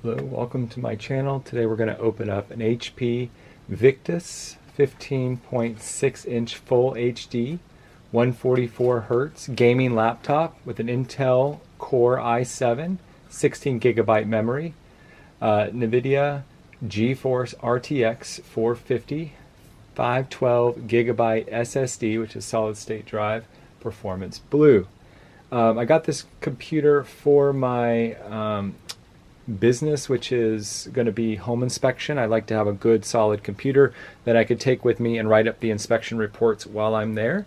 Hello, welcome to my channel. Today we're going to open up an HP Victus 15.6-inch Full HD 144 Hertz gaming laptop with an Intel Core i7, 16 gigabyte memory, NVIDIA GeForce RTX 450, 512 gigabyte SSD, which is solid state drive, performance blue. I got this computer for my business, which is going to be home inspection. I like to have a good solid computer that I could take with me and write up the inspection reports while I'm there.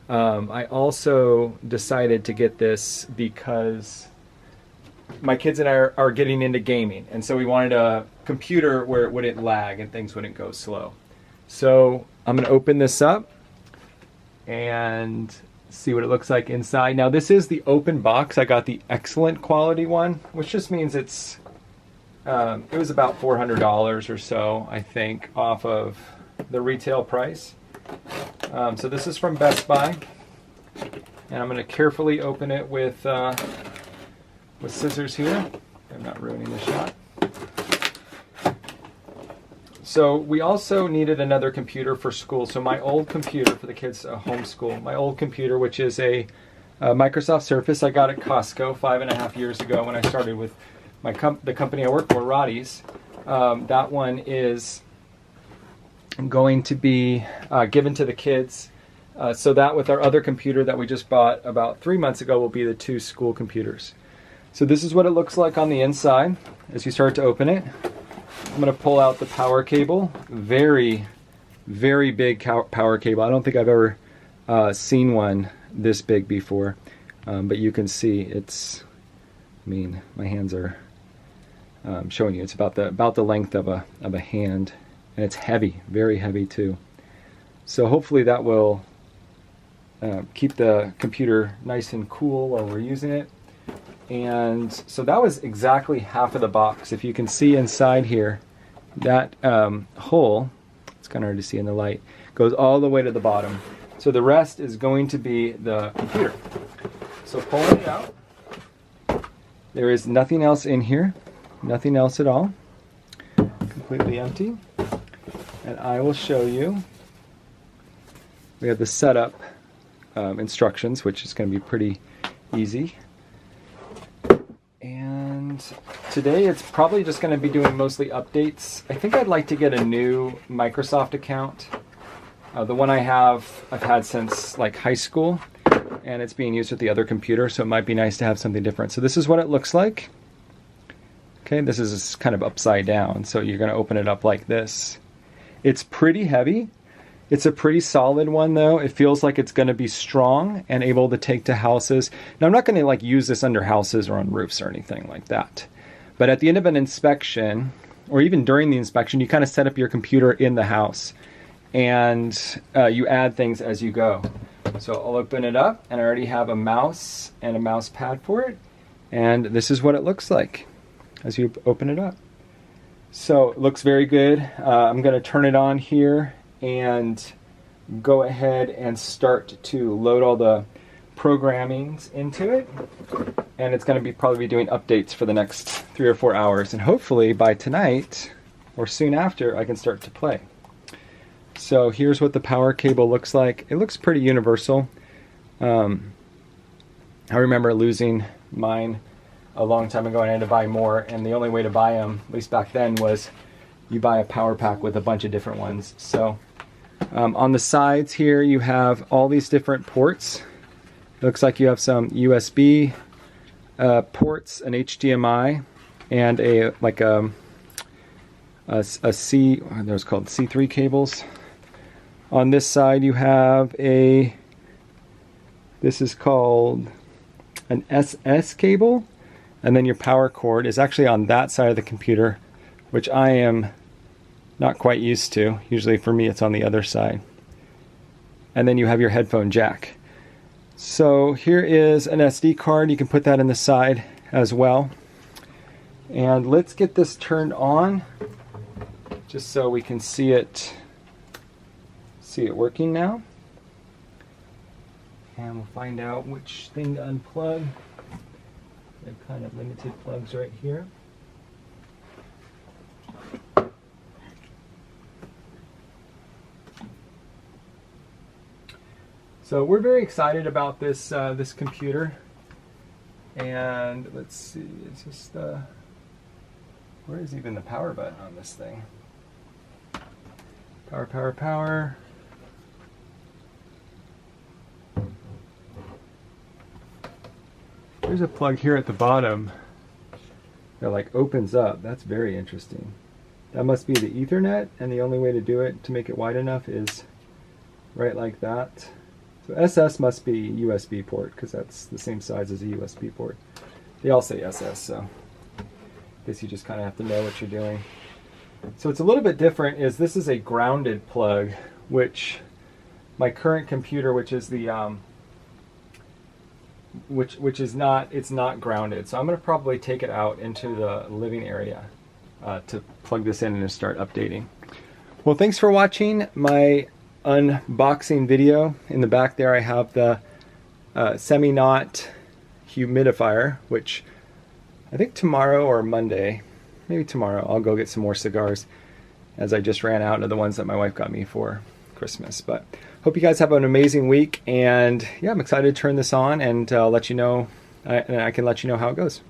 I also decided to get this because my kids and I are getting into gaming, and so we wanted a computer where it wouldn't lag and things wouldn't go slow. So I'm going to open this up and see what it looks like inside. Now this is the open box. I got the excellent quality one, which just means it's it was about $400 or so, I think, off of the retail price. So this is from Best Buy, and I'm going to carefully open it with scissors here. I'm not ruining the shot. So we also needed another computer for school. So my old computer for the kids homeschool, my old computer, which is a Microsoft Surface I got at Costco 5.5 years ago when I started with the company I work for, Roddy's. That one is going to be given to the kids. So that with our other computer that we just bought about 3 months ago will be the two school computers. So this is what it looks like on the inside as you start to open it. I'm going to pull out the power cable. Very, very big power cable. I don't think I've ever seen one this big before. But you can see it's, I mean, my hands are showing you. It's about the length of a hand. And it's heavy, very heavy too. So hopefully that will keep the computer nice and cool while we're using it. And so that was exactly half of the box. If you can see inside here, that hole, it's kind of hard to see in the light, goes all the way to the bottom. So the rest is going to be the computer. So pulling it out, there is nothing else in here, nothing else at all, completely empty. And I will show you, we have the setup instructions, which is going to be pretty easy. And today it's probably just going to be doing mostly updates. I think I'd like to get a new Microsoft account. The one I've had since like high school, and it's being used with the other computer, so it might be nice to have something different. So this is what it looks like. Okay, this is kind of upside down, so you're going to open it up like this. It's pretty heavy. It's a pretty solid one though. It feels like it's going to be strong and able to take to houses. Now I'm not going to like use this under houses or on roofs or anything like that. But at the end of an inspection, or even during the inspection, you kind of set up your computer in the house and you add things as you go. So I'll open it up, and I already have a mouse and a mouse pad for it. And this is what it looks like as you open it up. So it looks very good. I'm going to turn it on here and go ahead and start to load all the programmings into it. And it's going to probably be doing updates for the next 3 or 4 hours. And hopefully by tonight or soon after, I can start to play. So here's what the power cable looks like. It looks pretty universal. I remember losing mine a long time ago, and I had to buy more. And the only way to buy them, at least back then, was you buy a power pack with a bunch of different ones. So on the sides here, you have all these different ports. It looks like you have some USB ports, an HDMI, and there's called C3 cables. On this side, you have this is called an SS cable, and then your power cord is actually on that side of the computer, which I am not quite used to. Usually for me it's on the other side. And then you have your headphone jack. So here is an SD card. You can put that in the side as well. And let's get this turned on just so we can see it working now. And we'll find out which thing to unplug. They're kind of limited plugs right here. So we're very excited about this this computer. And let's see, it's just where is even the power button on this thing? Power, power, power. There's a plug here at the bottom that like opens up. That's very interesting. That must be the Ethernet, and the only way to do it to make it wide enough is right like that. So SS must be USB port because that's the same size as a USB port. They all say SS, so I guess you just kind of have to know what you're doing. So it's a little bit different. Is this is a grounded plug, which my current computer, which is the which is not, it's not grounded. So I'm going to probably take it out into the living area to plug this in and start updating. Well, thanks for watching my unboxing video. In the back there I have the semi-knot humidifier, which I think tomorrow or Monday, maybe tomorrow, I'll go get some more cigars, as I just ran out of the ones that my wife got me for Christmas. But hope you guys have an amazing week, and yeah, I'm excited to turn this on and let you know, and I can let you know how it goes.